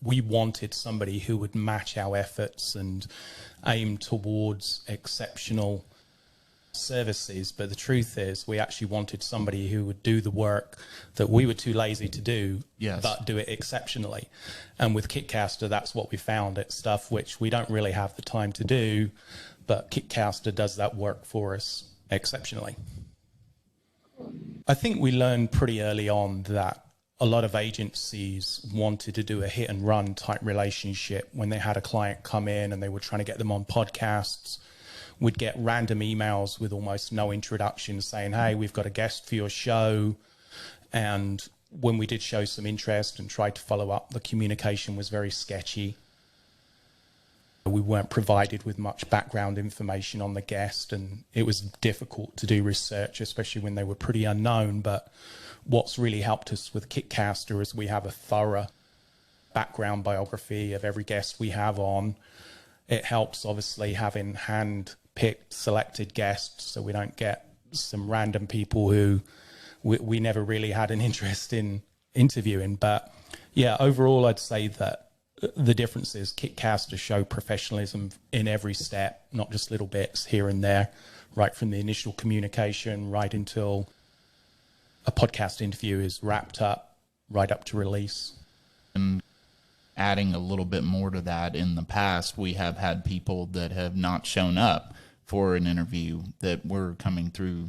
we wanted somebody who would match our efforts and aim towards exceptional services. But the truth is, we actually wanted somebody who would do the work that we were too lazy to do, but do it exceptionally. And with Kitcaster, that's what we found. It's stuff which we don't really have the time to do, but Kitcaster does that work for us exceptionally. I think we learned pretty early on that a lot of agencies wanted to do a hit and run type relationship. When they had a client come in and they were trying to get them on podcasts, we'd get random emails with almost no introduction saying, hey, we've got a guest for your show. And when we did show some interest and tried to follow up, the communication was very sketchy. We weren't provided with much background information on the guest, and it was difficult to do research, especially when they were pretty unknown. But what's really helped us with Kitcaster is we have a thorough background biography of every guest we have on. It helps, obviously, having hand-picked, selected guests, so we don't get some random people who we never really had an interest in interviewing. But yeah, overall, I'd say that the difference is Kitcaster show professionalism in every step, not just little bits here and there, right from the initial communication right until a podcast interview is wrapped up, right up to release. And adding a little bit more to that, in the past, we have had people that have not shown up for an interview that were coming through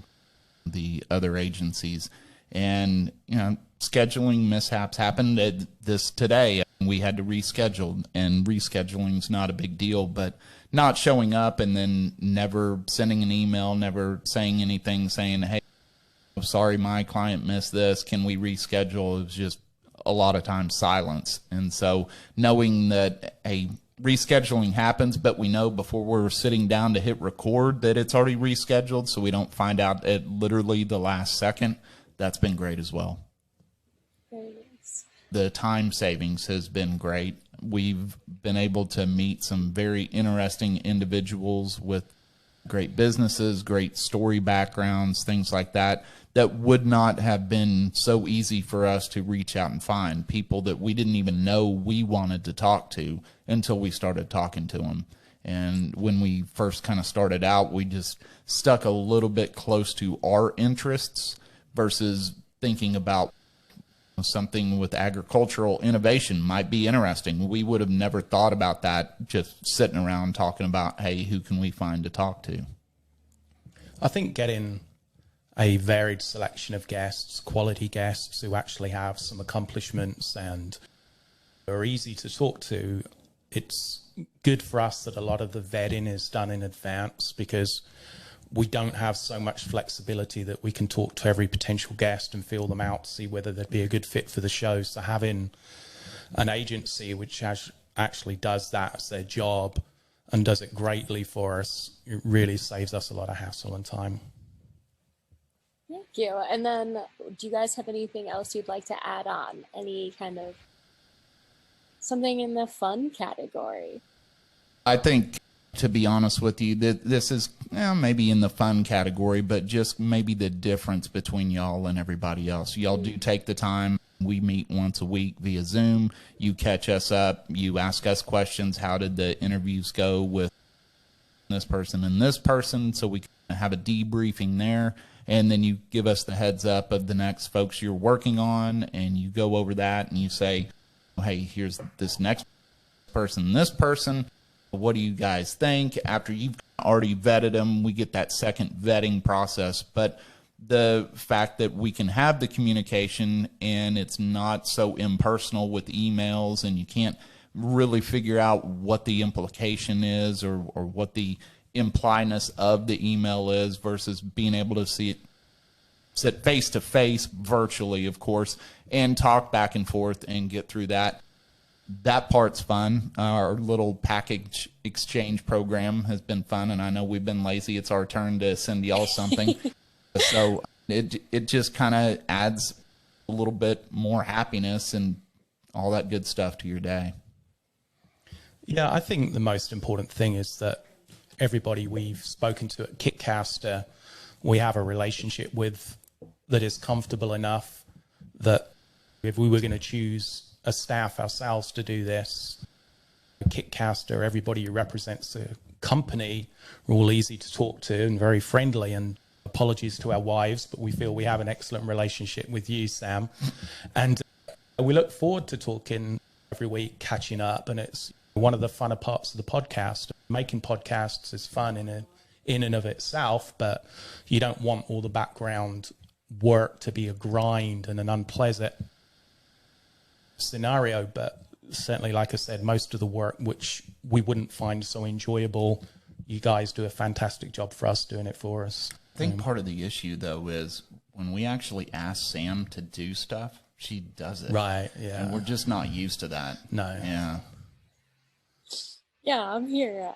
the other agencies. And, you know, scheduling mishaps happened at this today. We had to reschedule, and rescheduling's not a big deal, but not showing up and then never sending an email, never saying anything, saying, hey, I'm sorry, my client missed this, can we reschedule? It was just a lot of times silence. And so knowing that a rescheduling happens, but we know before we're sitting down to hit record that it's already rescheduled, so we don't find out at literally the last second, that's been great as well. The time savings has been great. We've been able to meet some very interesting individuals with great businesses, great story backgrounds, things like that, that would not have been so easy for us to reach out and find. People that we didn't even know we wanted to talk to until we started talking to them. And when we first kind of started out, we just stuck a little bit close to our interests versus thinking about something with agricultural innovation might be interesting. We would have never thought about that just sitting around talking about, hey, who can we find to talk to? I think getting a varied selection of guests, quality guests who actually have some accomplishments and are easy to talk to, it's good for us that a lot of the vetting is done in advance, because we don't have so much flexibility that we can talk to every potential guest and feel them out, see whether they'd be a good fit for the show. So having an agency which actually does that as their job and does it greatly for us, it really saves us a lot of hassle and time. Thank you. And then do you guys have anything else you'd like to add on? Any kind of something in the fun category? I think, to be honest with you, that this is maybe in the fun category, but just maybe the difference between y'all and everybody else. Y'all do take the time. We meet once a week via Zoom. You catch us up. You ask us questions. How did the interviews go with this person and this person? So we can have a debriefing there. And then you give us the heads up of the next folks you're working on, and you go over that and you say, hey, here's this next person, this person. What do you guys think? After you've already vetted them, we get that second vetting process. But the fact that we can have the communication and it's not so impersonal with emails, and you can't really figure out what the implication is or what the impliedness of the email is, versus being able to see it, sit face to face, virtually, of course, and talk back and forth and get through that. That part's fun. Our little package exchange program has been fun, and I know we've been lazy. It's our turn to send y'all something. So it just kind of adds a little bit more happiness and all that good stuff to your day. Yeah, I think the most important thing is that everybody we've spoken to at Kitcaster, we have a relationship with that is comfortable enough that if we were going to choose a staff ourselves to do this. Kitcaster, everybody who represents the company, are all easy to talk to and very friendly, and apologies to our wives, but we feel we have an excellent relationship with you, Sam. And we look forward to talking every week, catching up, and it's one of the funner parts of the podcast. Making podcasts is fun in and of itself, but you don't want all the background work to be a grind and an unpleasant scenario. But certainly, like I said, most of the work which we wouldn't find so enjoyable, you guys do a fantastic job for us doing it for us. I think part of the issue, though, is when we actually ask Sam to do stuff, she does it. Right, yeah. And we're just not used to that. No. Yeah. Yeah, I'm here.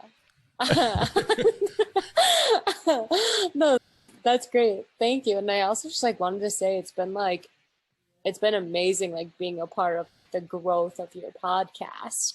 No, that's great. Thank you. And I also just like wanted to say it's been amazing, like being a part of the growth of your podcast.